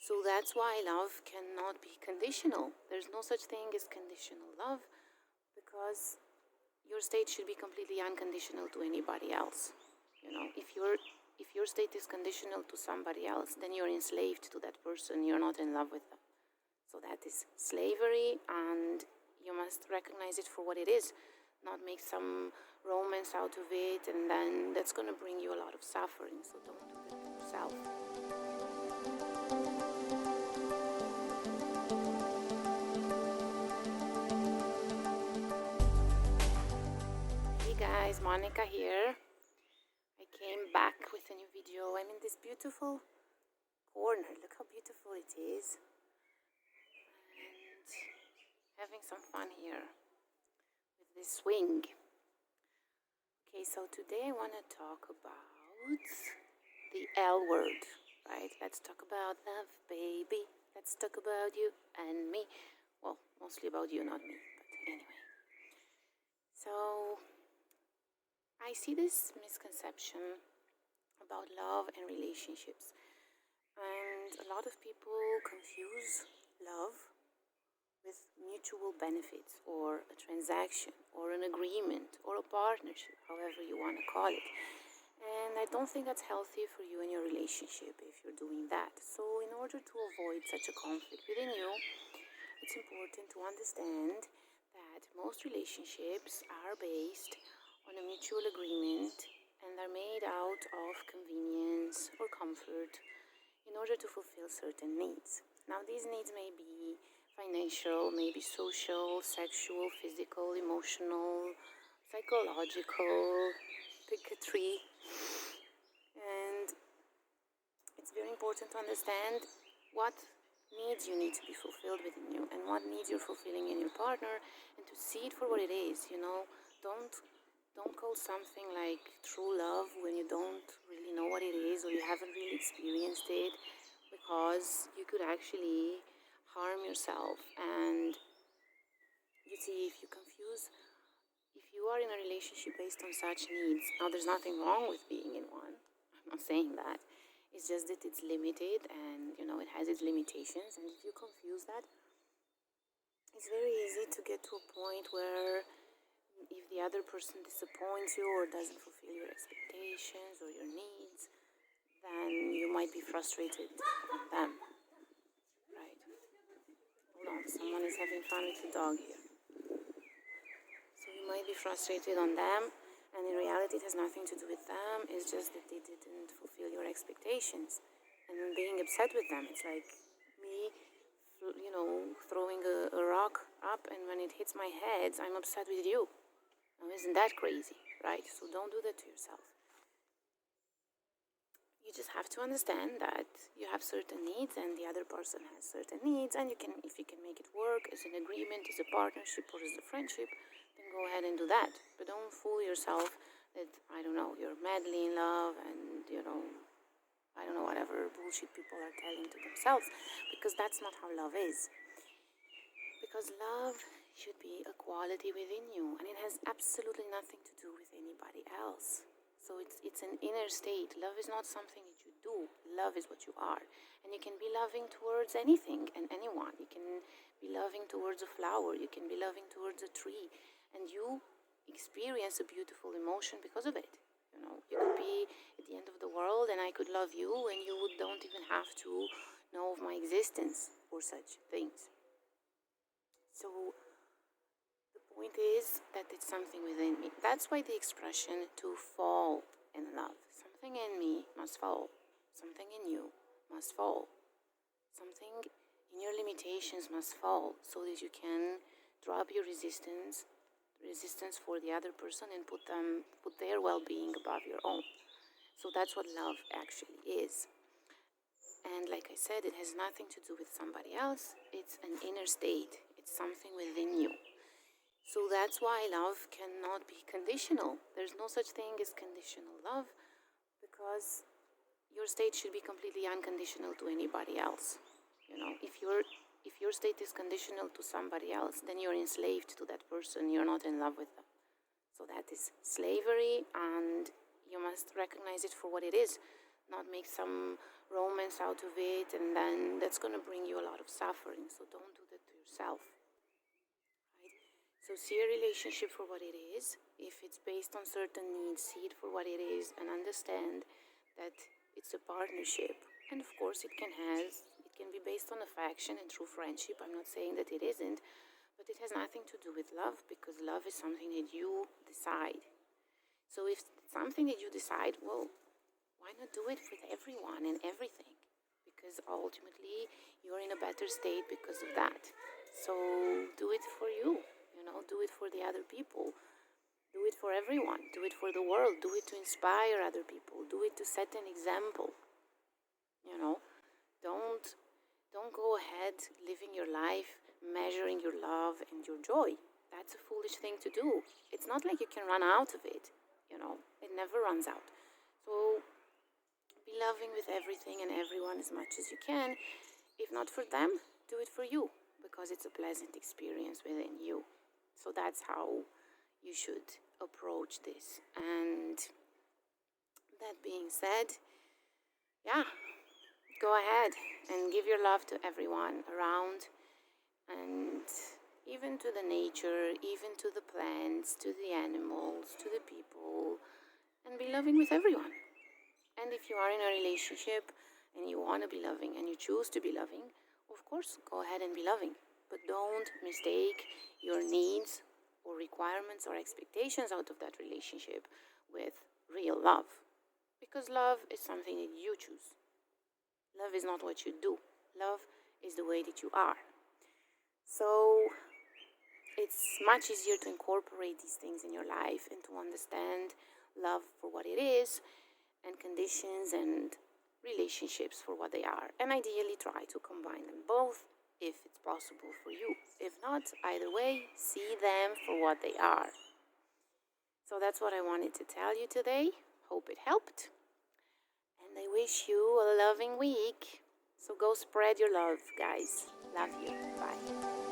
So that's why love cannot be conditional. There's no such thing as conditional love, because your state should be completely unconditional to anybody else. If your state is conditional to somebody else, then you're enslaved to that person. You're not in love with them. So that is slavery, and you must recognize it for what it is, not make some romance out of it, and then that's going to bring you a lot of suffering. So don't do that to yourself. Hey guys, Monica here. I came back with a new video. I'm in this beautiful corner. Look how beautiful it is. And having some fun here with this swing. Okay, so today I want to talk about the L word, right? Let's talk about love, baby. Let's talk about you and me. Well, mostly about you, not me, but anyway. So I see this misconception about love and relationships, and a lot of people confuse love with mutual benefits, or a transaction, or an agreement, or a partnership, however you want to call it. And I don't think that's healthy for you and your relationship if you're doing that. So in order to avoid such a conflict within you, it's important to understand that most relationships are based on a mutual agreement and are made out of convenience or comfort in order to fulfill certain needs. Now, these needs may be financial, maybe social, sexual, physical, emotional, psychological, pick a tree. And it's very important to understand what needs you need to be fulfilled within you and what needs you're fulfilling in your partner, and to see it for what it is. Don't call something like true love when you don't really know what it is, or you haven't really experienced it, because you could actually harm yourself. And you see, if you are in a relationship based on such needs, now there's nothing wrong with being in one. I'm not saying that. It's just that it's limited, and it has its limitations. And if you confuse that, it's very easy to get to a point where, if the other person disappoints you or doesn't fulfill your expectations or your needs, then you might be frustrated with them. Right? Hold on, someone is having fun with the dog here. So you might be frustrated on them, and in reality it has nothing to do with them. It's just that they didn't fulfill your expectations. And being upset with them, it's like me, throwing a rock up, and when it hits my head, I'm upset with you. Now, isn't that crazy, right? So don't do that to yourself. You just have to understand that you have certain needs and the other person has certain needs, and if you can make it work as an agreement, as a partnership, or as a friendship, then go ahead and do that. But don't fool yourself that, you're madly in love, and, whatever bullshit people are telling to themselves, because that's not how love is. Because love should be a quality within you, and it has absolutely nothing to do with anybody else. So it's an inner state. Love is not something that you do. Love is what you are. And you can be loving towards anything and anyone. You can be loving towards a flower. You can be loving towards a tree. And you experience a beautiful emotion because of it. You could be at the end of the world, and I could love you, and you don't even have to know of my existence or such things. So the point is that it's something within me. That's why the expression to fall in love. Something in me must fall. Something in you must fall. Something in your limitations must fall, so that you can drop your resistance for the other person, and put their well-being above your own. So that's what love actually is. And like I said, it has nothing to do with somebody else. It's an inner state. It's something within you. So that's why love cannot be conditional. There's no such thing as conditional love, because your state should be completely unconditional to anybody else. If your state is conditional to somebody else, then you're enslaved to that person. You're not in love with them. So that is slavery, and you must recognize it for what it is, not make some romance out of it, and then that's going to bring you a lot of suffering. So don't do that to yourself, right? So see a relationship for what it is. If it's based on certain needs, see it for what it is, and understand that it's a partnership. And of course it can be based on affection and true friendship. I'm not saying that it isn't, but it has nothing to do with love, because love is something that you decide. So if it's something that you decide, well, why not do it with everyone and everything? Because ultimately you're in a better state because of that. So do it for you, do it for the other people, do it for everyone, do it for the world, do it to inspire other people, do it to set an example. Don't go ahead living your life measuring your love and your joy. That's a foolish thing to do. It's not like you can run out of it. It never runs out. So be loving with everything and everyone as much as you can. If not for them, do it for you, because it's a pleasant experience within you. So that's how you should approach this. And that being said, yeah, go ahead and give your love to everyone around, and even to the nature, even to the plants, to the animals, to the people, and be loving with everyone. And if you are in a relationship and you want to be loving and you choose to be loving, of course, go ahead and be loving. But don't mistake your needs or requirements or expectations out of that relationship with real love. Because love is something that you choose. Love is not what you do. Love is the way that you are. So it's much easier to incorporate these things in your life and to understand love for what it is, and conditions and relationships for what they are. And ideally try to combine them both if it's possible for you. If not, either way, see them for what they are. So that's what I wanted to tell you today. Hope it helped. And I wish you a loving week. So go spread your love, guys. Love you. Bye.